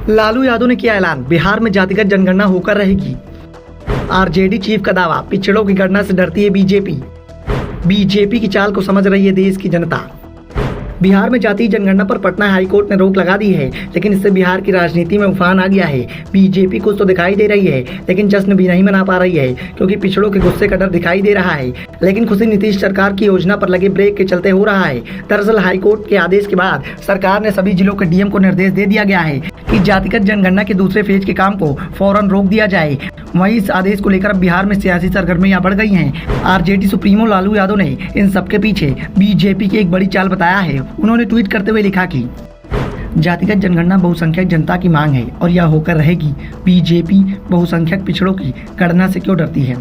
लालू यादव ने किया ऐलान, बिहार में जातिगत जनगणना होकर रहेगी। आरजेडी चीफ का दावा, पिछड़ों की गणना से डरती है बीजेपी की चाल को समझ रही है देश की जनता। बिहार में जातीय जनगणना पर पटना हाईकोर्ट ने रोक लगा दी है, लेकिन इससे बिहार की राजनीति में उफान आ गया है। बीजेपी कुछ तो दिखाई दे रही है, लेकिन जश्न भी नहीं मना पा रही है, क्योंकि पिछड़ों के गुस्से का डर दिखाई दे रहा है। लेकिन खुशी नीतीश सरकार की योजना पर लगे ब्रेक के चलते हो रहा है। दरअसल हाईकोर्ट के आदेश के बाद सरकार ने सभी जिलों के डीएम को निर्देश दे दिया गया है कि जातिगत जनगणना के दूसरे फेज के काम को फौरन रोक दिया जाए। वहीं इस आदेश को लेकर अब बिहार में सियासी सरगर्मियां बढ़ गई हैं। आरजेडी सुप्रीमो लालू यादव ने इन सबके पीछे बीजेपी की एक बड़ी चाल बताया है। उन्होंने ट्वीट करते हुए लिखा कि जातिगत जनगणना बहुसंख्यक जनता की मांग है और यह होकर रहेगी। बीजेपी बहुसंख्यक पिछड़ों की गणना से क्यों डरती है?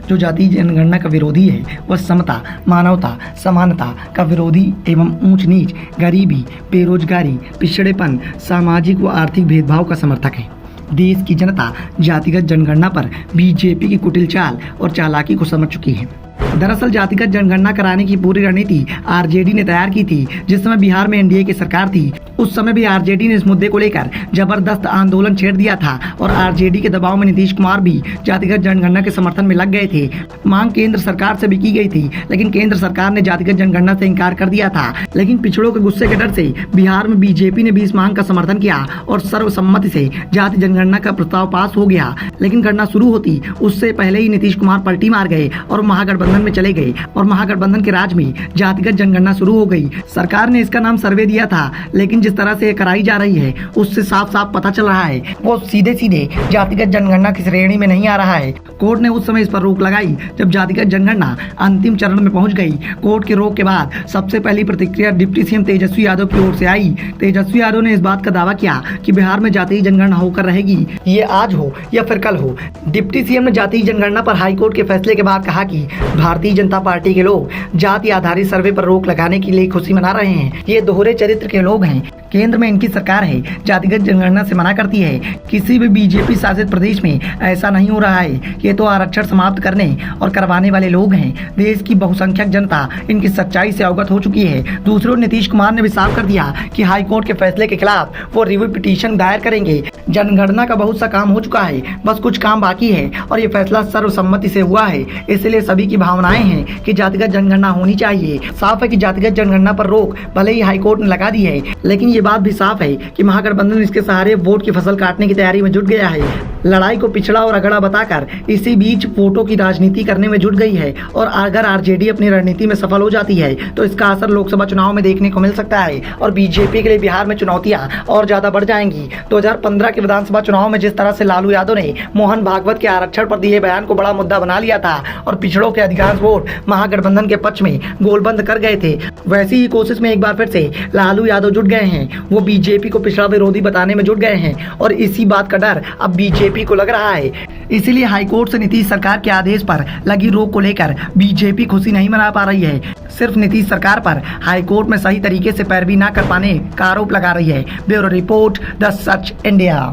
जो जातीय जनगणना का विरोधी है वह समता, मानवता, समानता का विरोधी एवं ऊंच नीच, गरीबी, बेरोजगारी, पिछड़ेपन, सामाजिक व आर्थिक भेदभाव का समर्थक है। देश की जनता जातिगत जनगणना पर बीजेपी की कुटिल चाल और चालाकी को समझ चुकी है। दरअसल जातिगत जनगणना कराने की पूरी रणनीति आरजेडी ने तैयार की थी। जिस समय बिहार में एनडीए की सरकार थी, उस समय भी आरजेडी ने इस मुद्दे को लेकर जबरदस्त आंदोलन छेड़ दिया था और आरजेडी के दबाव में नीतीश कुमार भी जातिगत जनगणना के समर्थन में लग गए थे। मांग केंद्र सरकार से भी की गई थी, लेकिन केंद्र सरकार ने जातिगत जनगणना से इनकार कर दिया था। लेकिन पिछड़ों के गुस्से के डर से बिहार में बीजेपी ने भी इस मांग का समर्थन किया और सर्वसम्मति से जाति जनगणना का प्रस्ताव पास हो गया। लेकिन गणना शुरू होती उससे पहले ही नीतीश कुमार पलटी मार गए और महागठबंधन में चले गए और महागठबंधन के राज में जातिगत जनगणना शुरू हो गई। सरकार ने इसका नाम सर्वे दिया था, लेकिन जिस तरह से कराई जा रही है उससे साफ साफ पता चल रहा है वो सीधे सीधे जातिगत जनगणना की श्रेणी में नहीं आ रहा है। कोर्ट ने उस समय इस पर रोक लगाई जब जातिगत जनगणना अंतिम चरण में पहुंच गई। कोर्ट के रोक के बाद सबसे पहली प्रतिक्रिया डिप्टी सीएम तेजस्वी यादव की ओर से आई। तेजस्वी यादव ने इस बात का दावा किया कि बिहार में जातीय जनगणना होकर रहेगी, ये आज हो या फिर कल हो। डिप्टी सीएम ने जातीय जनगणना पर हाईकोर्ट के फैसले के बाद कहा कि भारतीय जनता पार्टी के लोग जाति आधारित सर्वे पर रोक लगाने के लिए खुशी मना रहे हैं। ये दोहरे चरित्र के लोग हैं। केंद्र में इनकी सरकार है, जातिगत जनगणना से मना करती है। किसी भी बीजेपी शासित प्रदेश में ऐसा नहीं हो रहा है। ये तो आरक्षण समाप्त करने और करवाने वाले लोग हैं। देश की बहुसंख्यक जनता इनकी सच्चाई से अवगत हो चुकी है। दूसरी ओर नीतीश कुमार ने भी साफ कर दिया कि हाईकोर्ट के फैसले के खिलाफ वो रिव्यू पिटीशन दायर करेंगे। जनगणना का बहुत सा काम हो चुका है, बस कुछ काम बाकी है और ये फैसला सर्वसम्मति से हुआ है। इसलिए सभी की भावनाएं हैं कि जातिगत जनगणना होनी चाहिए। साफ है कि जातिगत जनगणना पर रोक भले ही हाईकोर्ट ने लगा दी है, लेकिन ये बात भी साफ है कि महागठबंधन इसके सहारे वोट की फसल काटने की तैयारी में जुट गया है। लड़ाई को पिछड़ा और अगड़ा बताकर इसी बीच वोटों की राजनीति करने में जुट गई है और अगर आरजेडी अपनी रणनीति में सफल हो जाती है तो इसका असर लोकसभा चुनाव में देखने को मिल सकता है और बीजेपी के लिए बिहार में चुनौतियां और ज्यादा बढ़ जाएंगी। 2015 के विधानसभा चुनाव में जिस तरह से लालू यादव ने मोहन भागवत के आरक्षण पर दिए बयान को बड़ा मुद्दा बना लिया था और पिछड़ों के अधिकांश वोट महागठबंधन के पक्ष में गोलबंद कर गए थे, वैसी ही कोशिश में एक बार फिर से लालू यादव जुट गए हैं। वो बीजेपी को पिछड़ा विरोधी बताने में जुट गए हैं और इसी बात का डर अब बीजेपी को लग रहा है। इसीलिए हाईकोर्ट से नीतीश सरकार के आदेश पर लगी रोक को लेकर बीजेपी खुशी नहीं मना पा रही है। सिर्फ नीतीश सरकार पर हाईकोर्ट में सही तरीके से पैरवी न कर पाने का आरोप लगा रही है। Bureau report, the such India.